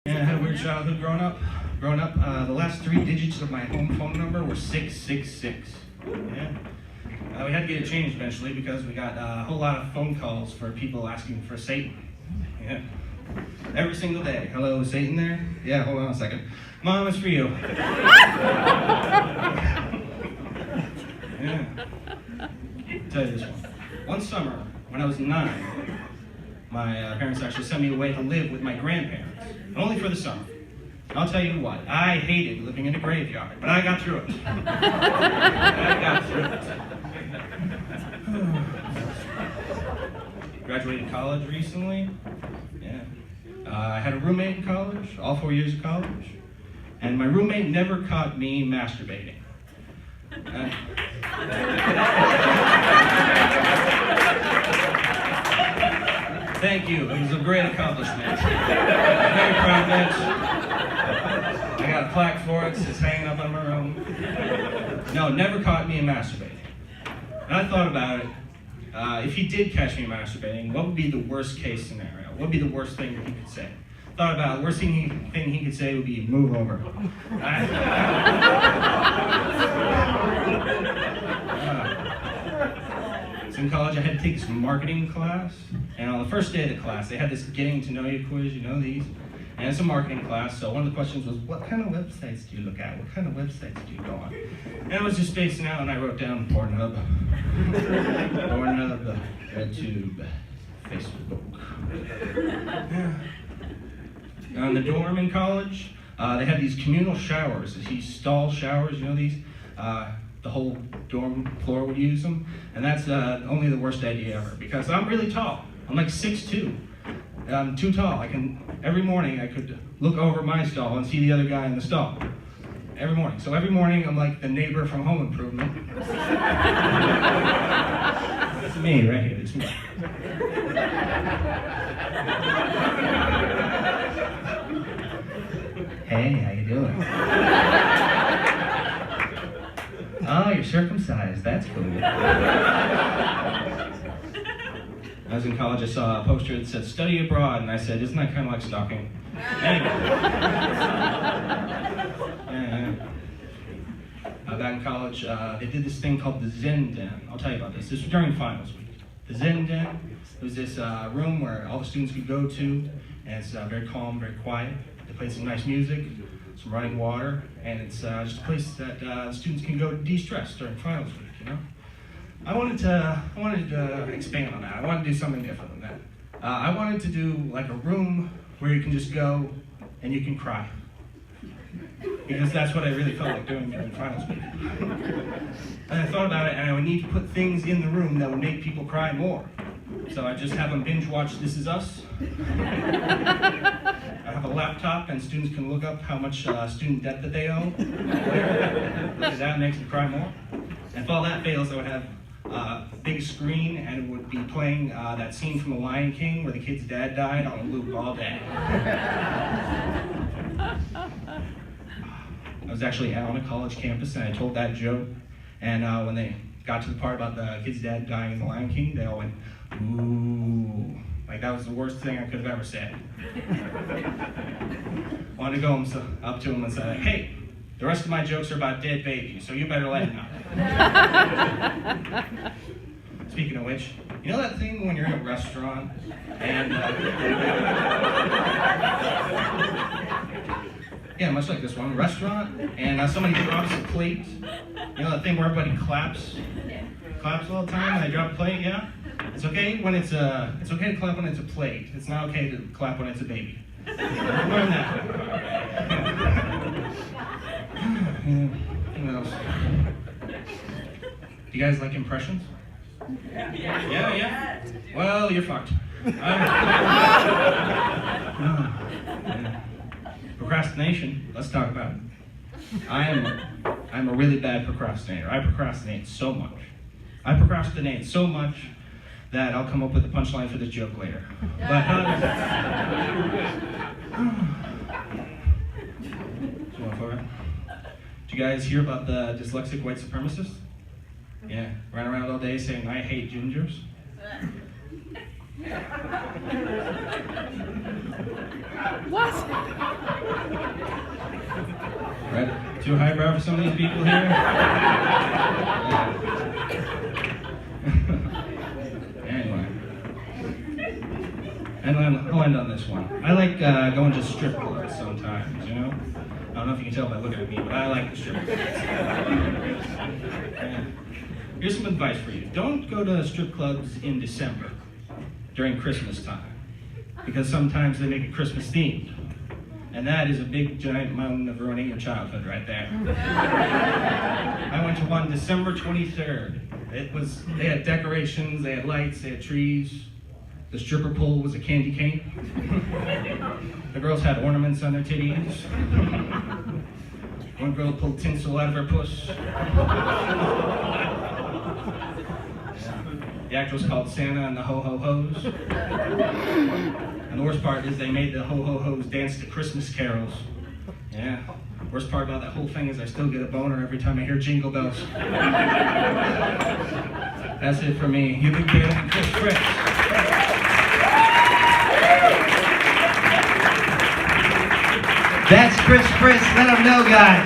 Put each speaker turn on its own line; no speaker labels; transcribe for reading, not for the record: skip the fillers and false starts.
Yeah, I had a weird childhood growing up. The last 3 digits of my home phone number were 666. Yeah. We had to get it changed eventually because we got a whole lot of phone calls for people asking for Satan. Yeah. Every single day. Hello, Satan there? Yeah, hold on a second. Mom, it's for you. Yeah. I'll tell you this one. One summer, when I was 9, my parents actually sent me away to live with my grandparents, only for the summer. And I'll tell you what, I hated living in a graveyard, but I got through it. Graduated college recently. Yeah. I had a roommate in college, all 4 years of college, and my roommate never caught me masturbating. Thank you. It was a great accomplishment. I'm very proud of it. I got a plaque for it. It's hanging up in my room. No, never caught me masturbating. And I thought about it. If he did catch me masturbating, what would be the worst case scenario? What would be the worst thing that he could say? Thought about it. The worst thing he could say would be, move over. In college, I had to take this marketing class, and on the first day of the class, they had this getting to know you quiz, you know these, and it's a marketing class, so one of the questions was, what kind of websites do you look at? What kind of websites do you go on? And I was just spacing out, and I wrote down Pornhub, RedTube, Facebook. Yeah. On the dorm in college, they had these communal showers, these stall showers, you know these? The whole dorm floor would use them, and that's only the worst idea ever, because I'm really tall. I'm like 6'2". I'm too tall. Every morning I could look over my stall and see the other guy in the stall. Every morning. So every morning I'm like the neighbor from Home Improvement. It's me right here, it's me. Hey, how you doing? Oh, you're circumcised. That's cool. When I was in college, I saw a poster that said, study abroad, and I said, isn't that kind of like stalking? Anyway. Back in college, they did this thing called the Zen Den. I'll tell you about this. This was during finals week. The Zen Den, it was this room where all the students could go to, and it's very calm, very quiet. They played some nice music, some running water, and it's just a place that students can go to de-stress during finals week, you know? I wanted to expand on that. I wanted to do something different than that. I wanted to do like a room where you can just go and you can cry. Because that's what I really felt like doing during finals week. And I thought about it, and I would need to put things in the room that would make people cry more. So I just have them binge watch This Is Us. I have a laptop, and students can look up how much student debt that they owe. Look at that, makes them cry more. And if all that fails, I would have a big screen, and it would be playing that scene from The Lion King where the kid's dad died on a loop all day. I was actually out on a college campus, and I told that joke. And when they got to the part about the kid's dad dying in The Lion King, they all went, ooh. Like, that was the worst thing I could have ever said. Wanted to go up to him and say, like, hey, the rest of my jokes are about dead babies, so you better let him know. Speaking of which, you know that thing when you're in a restaurant and... yeah, much like this one, restaurant, and somebody drops a plate. You know that thing where everybody claps all the time when they drop a plate, yeah? It's okay to clap when it's a plate. It's not okay to clap when it's a baby. Learn that. What else? Do you guys like impressions? Yeah? Well, you're fucked. Procrastination, let's talk about it. I'm a really bad procrastinator. I procrastinate so much that I'll come up with a punchline for this joke later. But did you guys hear about the dyslexic white supremacist? Yeah, run around all day saying, I hate gingers.
What?
Right? Too highbrow for some of these people here? Anyway. And I'll end on this one. I like going to strip clubs sometimes, you know? I don't know if you can tell by looking at me, but I like the strip clubs. Yeah. Here's some advice for you. Don't go to strip clubs in December, during Christmas time, because sometimes they make it Christmas themed. And that is a big, giant mountain of ruining your childhood right there. I went to one December 23rd. They had decorations, they had lights, they had trees. The stripper pole was a candy cane. The girls had ornaments on their titties. One girl pulled tinsel out of her puss. The act was called Santa and the Ho-Ho-Hos. And the worst part is they made the Ho-Ho-Hos dance to Christmas carols. Yeah. Worst part about that whole thing is I still get a boner every time I hear Jingle Bells. That's it for me. You've been getting Fritz.
That's Fritz. Let him know, guys.